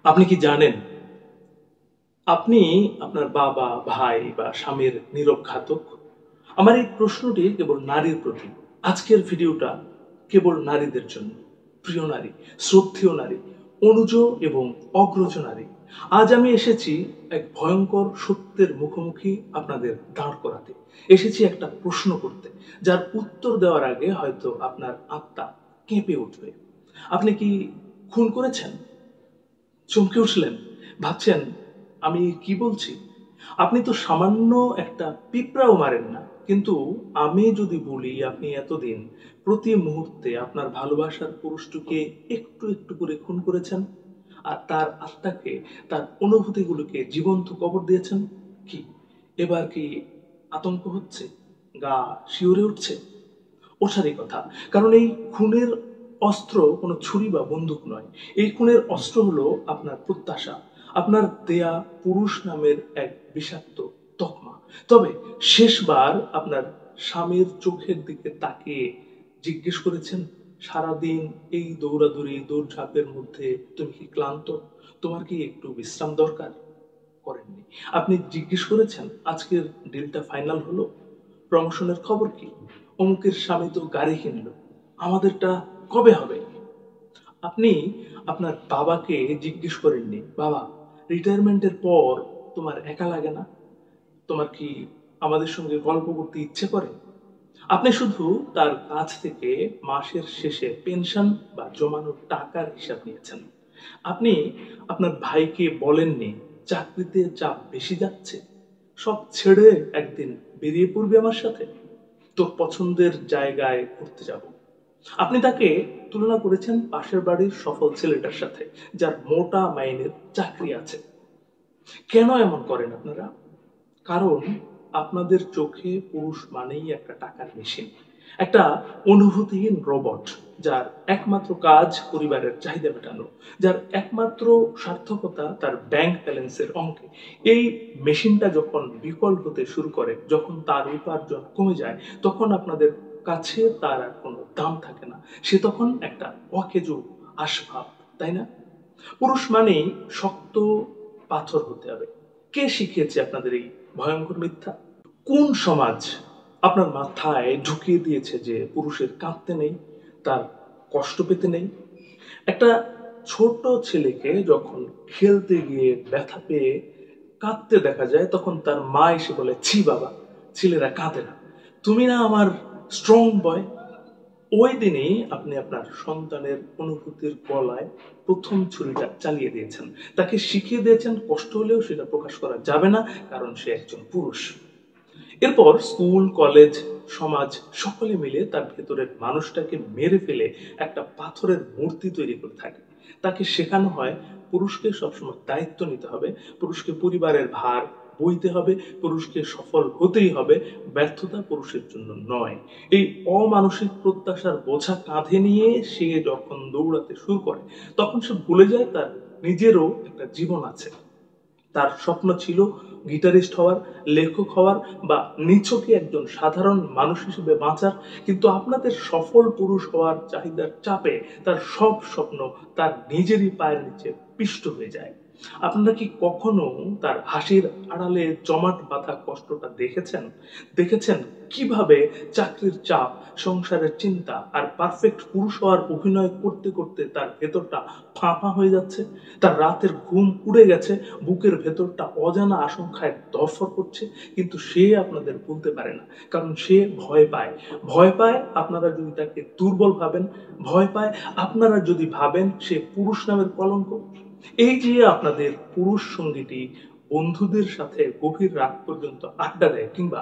আপনি কি জানেন আপনি আপনার বাবা, ভাই বা স্বামীর নীরব ঘাতক? আমার এই প্রশ্নটি কেবল নারীর প্রতি। আজকের ভিডিওটা কেবল নারীদের জন্য। প্রিয় নারী, শ্রদ্ধেয় নারী, অনুজ এবং অগ্রজ নারী। আজ আমি এসেছি এক ভয়ঙ্কর সত্যের মুখোমুখি আপনাদের দাঁড় করাতে। এসেছি একটা প্রশ্ন করতে, যার উত্তর দেওয়ার আগে হয়তো আপনার আত্মা কেঁপে উঠবে। আপনি কি খুন করেছেন? চমকে উঠলেন, ভাবছেন আমি কি বলছি? আপনি তো সামান্য একটা পিঁপড়াও মারেন না। কিন্তু আমি যদি বলি আপনি এতদিন প্রতি মুহূর্তে আপনার ভালোবাসার পুরুষটিকে একটু একটু করে খুন করেছেন, আর তার আত্মাকে, তার অনুভূতিগুলোকে জীবন্ত কবর দিয়েছেন, কি এবার কি আতঙ্ক হচ্ছে? গা শিউরে উঠছে? ওঠারই কথা। কারণ এই খুনের অস্ত্র কোনো ছুরি বা বন্দুক নয়। এই খুনের অস্ত্র হলো আপনার প্রত্যাশা, আপনার দেয়া পুরুষ নামের এক বিষাক্ত তকমা। তবে শেষবার আপনার স্বামীর চোখের দিকে তাকিয়ে জিজ্ঞেস করেছেন, সারাদিন এই দৌড়াদৌড়ি দৌড়ঝাঁপের মধ্যে তুমি কি ক্লান্ত? তোমার কি একটু বিশ্রাম দরকার? করেননি। আপনি জিজ্ঞেস করেছেন আজকের ডিলটা ফাইনাল হলো? প্রমোশনের খবর কি? অমুকের স্বামী তো গাড়ি কিনলো, আমাদেরটা কবে হবে? আপনি আপনার বাবাকে জিজ্ঞেস করেননি, বাবা রিটায়ারমেন্টের পর তোমার একা লাগে না? তোমার কি আমাদের সঙ্গে গল্প করতে ইচ্ছে করে? আপনি শুধু তার কাছ থেকে মাসের শেষে পেনশন বা জমানো টাকার হিসাব নিয়েছেন। আপনি আপনার ভাইকে বলেননি চাকরিতে চাপ বেশি যাচ্ছে, সব ছেড়ে একদিন বেরিয়ে পড়বি আমার সাথে, তোর পছন্দের জায়গায় ঘুরতে যাব। আপনি তাকে তুলনা করেছেন পাশের বাড়ির সফল ছেলেটার সাথে, যার মোটা মাইনের চাকরি আছে। কেন এমন করেন আপনারা? কারণ আপনাদের চোখে পুরুষ মানেই একটা টাকার মেশিন, একটা অনুভূতিহীন রোবট, যার একমাত্র কাজ পরিবারের চাহিদা মেটানো, যার একমাত্র সার্থকতা তার ব্যাংক ব্যালেন্সের অঙ্কে। এই মেশিনটা যখন বিকল হতে শুরু করে, যখন তার উপার্জন কমে যায়, তখন আপনাদের কাছে তার আর কোনো দাম থাকে না। সে তখন একটা অকেজো আসবাব, তাই না? পুরুষ মানেই শক্ত পাথর হতে হবে। কে শিখিয়েছে আপনাদের এই ভয়ঙ্কর মিথ্যা? কোন সমাজ আপনার মাথায় ঢুকিয়ে দিয়েছে যে পুরুষের কাঁদতে নেই, তার কষ্ট পেতে নেই? একটা ছোট ছেলেকে যখন খেলতে গিয়ে ব্যথা পেয়ে কাঁদতে দেখা যায়, তখন তার মা এসে বলে, ছি বাবা, ছেলেরা কাঁদে না, তুমি না আমার স্ট্রং বয়। ওই দিনই আপনি আপনার সন্তানের অনুভূতির গলায় প্রথম ছুরিটা চালিয়ে দিয়েছেন। তাকে শিখিয়ে দিয়েছেন কষ্ট হলেও সেটা প্রকাশ করা যাবে না, কারণ সে একজন পুরুষ। এরপর স্কুল, কলেজ, সমাজ সকলে মিলে তার ভেতরের মানুষটাকে মেরে ফেলে একটা পাথরের মূর্তি তৈরি করে থাকে। তাকে শেখানো হয় পুরুষকে সবসময় দায়িত্ব নিতে হবে, পুরুষকে পরিবারের ভার বইতে হবে, পুরুষকে সফল হতেই হবে, ব্যর্থতা পুরুষের জন্য নয়। এই অমানসিক প্রত্যাশার বোঝা কাঁধে নিয়ে সে যখন দৌড়াতে শুরু করে, তখন সে ভুলে যায় তার নিজেরও একটা জীবন আছে। তার স্বপ্ন ছিল গিটারিস্ট হওয়ার, লেখক হওয়ার, বা নিছকই একজন সাধারণ মানুষ হিসেবে বাঁচার। কিন্তু আপনাদের সফল পুরুষ হওয়ার চাহিদার চাপে তার সব স্বপ্ন তার নিজেরই পায়ের নিচে পিষ্ট হয়ে যায়। আপনারা কি কখনো তার হাসির আড়ালে জমাট বাঁধা কষ্টটা দেখেছেন? দেখেছেন কিভাবে চাকরির চাপ, সংসারের চিন্তা আর পারফেক্ট পুরুষ হওয়ার অভিনয় করতে করতে তার ভেতরটা ফাঁপা হয়ে যাচ্ছে, তার রাতের ঘুম উড়ে গেছে, বুকের ভেতরটা অজানা আশঙ্কায় দরফর করছে, কিন্তু সে আপনাদের বলতে পারে না, কারণ সে ভয় পায়। ভয় পায় আপনারা যদি তাকে দুর্বল ভাবেন, ভয় পায় আপনারা যদি ভাবেন সে পুরুষ নামের কলঙ্ক। এই যে আপনাদের পুরুষ সঙ্গীটি বন্ধুদের সাথে গভীর রাত পর্যন্ত আড্ডা দেয়, কিংবা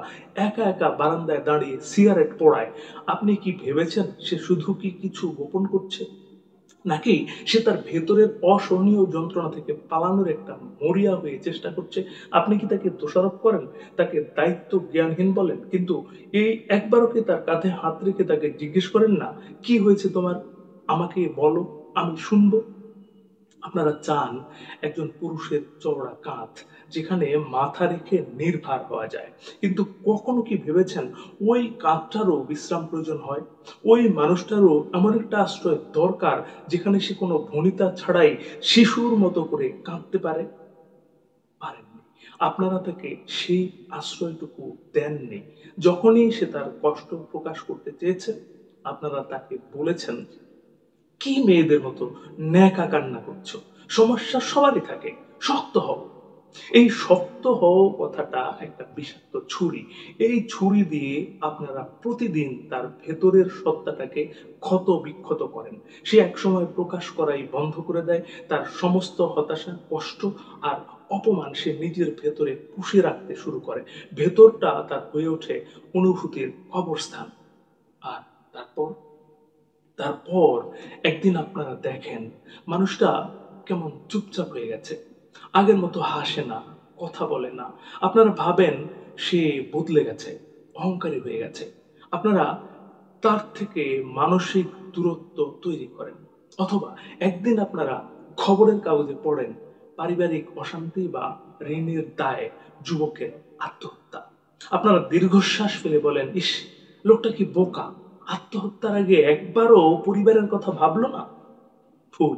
একা একা বারান্দায় দাঁড়িয়ে সিগারেট পোড়ায়, আপনি কি ভেবেছেন সে শুধু কি কিছু গোপন করছে, নাকি সে তার ভেতরের অসহনীয় যন্ত্রণা থেকে পালানোর একটা মরিয়া হয়ে চেষ্টা করছে? আপনি কি তাকে দোষারোপ করেন, তাকে দায়িত্ব জ্ঞানহীন বলেন, কিন্তু এই একবারও কি তার কাঁধে হাত রেখে তাকে জিজ্ঞেস করেন না, কি হয়েছে তোমার, আমাকে বলো, আমি শুনবো? আপনারা চান একজন পুরুষের চওড়া কাঁধ, যেখানে মাথা রেখে নির্ভর হওয়া যায়। কিন্তু কখনো কি ভেবেছেন ওই কাঁধটারও বিশ্রাম প্রয়োজন হয়? ওই মানুষটারও এমন একটা আশ্রয় দরকার যেখানে সে কোনো ভনিতা ছাড়াই শিশুর মতো করে কাঁদতে পারে? পারেননি। আপনারা তাকে সেই আশ্রয়টুকু দেননি। যখনই সে তার কষ্ট প্রকাশ করতে চেয়েছে, আপনারা তাকে বলেছেন, কি মেয়েদের মতো ন্যাকা কান্না করছো? সমস্যা সবারই থাকে, শক্ত হও। এই শক্ত হও কথাটা একটা বিষাক্ত ছুরি। এই ছুরি দিয়ে আপনারা প্রতিদিন তার ভেতরের সত্তাটাকে ক্ষত বিক্ষত করেন। সে একসময় প্রকাশ করাই বন্ধ করে দেয়। তার সমস্ত হতাশা, কষ্ট আর অপমান সে নিজের ভেতরে পুষে রাখতে শুরু করে। ভেতরটা তার হয়ে ওঠে অনুভূতির কবরস্থান। আর তারপর তারপর একদিন আপনারা দেখেন মানুষটা কেমন চুপচাপ হয়ে গেছে, আগের মতো হাসে না, কথা বলে না। আপনারা ভাবেন সে বদলে গেছে, অহংকারী হয়ে গেছে। আপনারা তার থেকে মানসিক দূরত্ব তৈরি করেন। অথবা একদিন আপনারা খবরের কাগজে পড়েন পারিবারিক অশান্তি বা ঋণের দায়ে যুবকের আত্মহত্যা। আপনারা দীর্ঘশ্বাস ফেলে বলেন, ইস, লোকটা কি বোকা, আত্মহত্যার আগে একবারও পরিবারের কথা ভাবলো না। ভুল,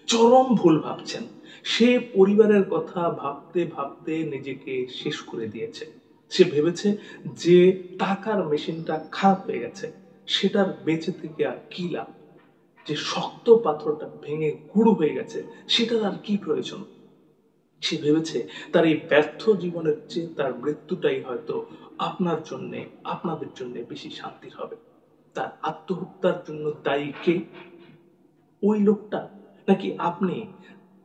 চরম ভুল ভাবছেন। সে পরিবারের কথা ভাবতে ভাবতে নিজেকে শেষ করে দিয়েছে। সে ভেবেছে যে টাকার মেশিনটা খারাপ হয়ে গেছে, সেটার বেঁচে থেকে আর কি লাভ। যে শক্ত পাথরটা ভেঙে গুঁড়ো হয়ে গেছে, সেটার আর কি প্রয়োজন। সে ভেবেছে তার এই ব্যর্থ জীবনের চেয়ে তার মৃত্যুটাই হয়তো আপনার জন্য, আপনাদের জন্য বেশি শান্তির হবে। তার আত্মহত্যার জন্য দায়ী কে? ওই লোকটা, নাকি আপনি?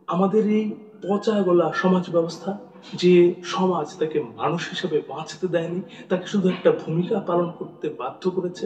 আমাদের এই পচা গলা সমাজ ব্যবস্থা, যে সমাজ তাকে মানুষ হিসেবে বাঁচতে দেয়নি, তাকে শুধু একটা ভূমিকা পালন করতে বাধ্য করেছে।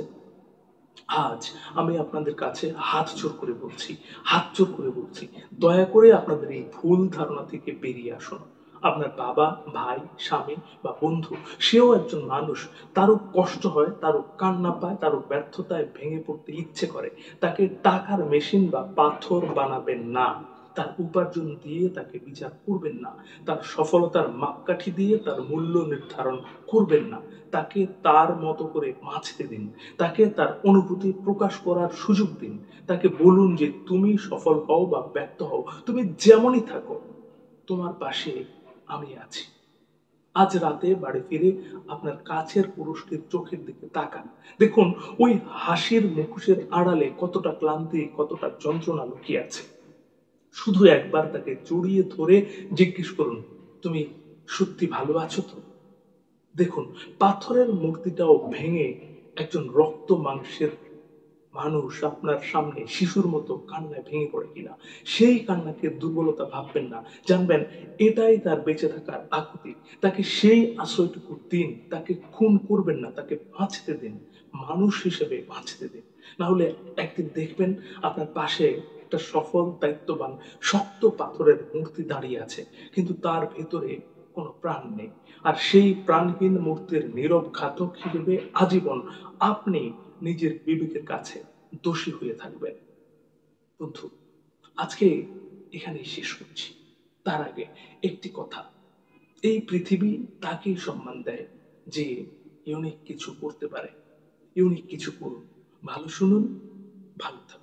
আজ আমি আপনাদের কাছে হাত জোর করে বলছি, হাত জোর করে বলছি, দয়া করে আপনাদের এই ভুল ধারণা থেকে বেরিয়ে আসুন। আপনার বাবা, ভাই, স্বামী বা বন্ধু, সেও একজন মানুষ। তারও কষ্ট হয়, তারও কান্না পায়, তারও ব্যর্থতায় ভেঙে পড়তে ইচ্ছে করে। তাকে টাকার মেশিন বা পাথর বানাবেন না। তার উপার্জন দিয়ে তাকে বিচার করবেন না। তার সফলতার মাপকাঠি দিয়ে তার মূল্য নির্ধারণ করবেন না। তাকে তার মতো করে বাঁচতে দিন। তাকে তার অনুভূতি প্রকাশ করার সুযোগ দিন। তাকে বলুন যে তুমি সফল হও বা ব্যর্থ হও, তুমি যেমনই থাকো, তোমার পাশে আমি আছি। আজ রাতে বাড়ি ফিরে আপনার কাছের পুরুষটির চোখের দিকে তাকান। দেখুন ওই হাসির মুখোশের আড়ালে কতটা ক্লান্তি, কতটা যন্ত্রণা লুকিয়ে আছে। শুধু একবার তাকে জড়িয়ে ধরে জিজ্ঞেস করুন, তুমি সত্যি ভালো আছো তো? দেখুন পাথরের মূর্তিটাও ভেঙে একজন রক্ত মাংসের মানুষ আপনার সামনে শিশুর মতো কান্নায় ভেঙে পড়ে কিনা। সেই কান্নাকে দুর্বলতা ভাববেন না, জানবেন এটাই তার বেঁচে থাকার আকুতি। তাকে সেই আশ্রয়টুকু দিন। তাকে খুন করবেন না, তাকে বাঁচতে দিন, মানুষ হিসেবে বাঁচতে দিন। না হলে একদিন দেখবেন আপনার পাশে একটা সফল, দায়িত্ববান, শক্ত পাথরের মূর্তি দাঁড়িয়ে আছে, কিন্তু তার ভেতরে কোনো প্রাণ নেই। আর সেই প্রাণহীন মূর্তির নীরব ঘাতক হিসেবে আজীবন আপনি নিজের বিবেকের কাছে দোষী হয়ে থাকবেন। বন্ধু, আজকে এখানেই শেষ করছি। তার আগে একটি কথা, এই পৃথিবী তাকেই সম্মান দেয় যে ইউনিক কিছু করতে পারে। ইউনিক কিছু করুন, ভালো শুনুন, ভালো থাকুন।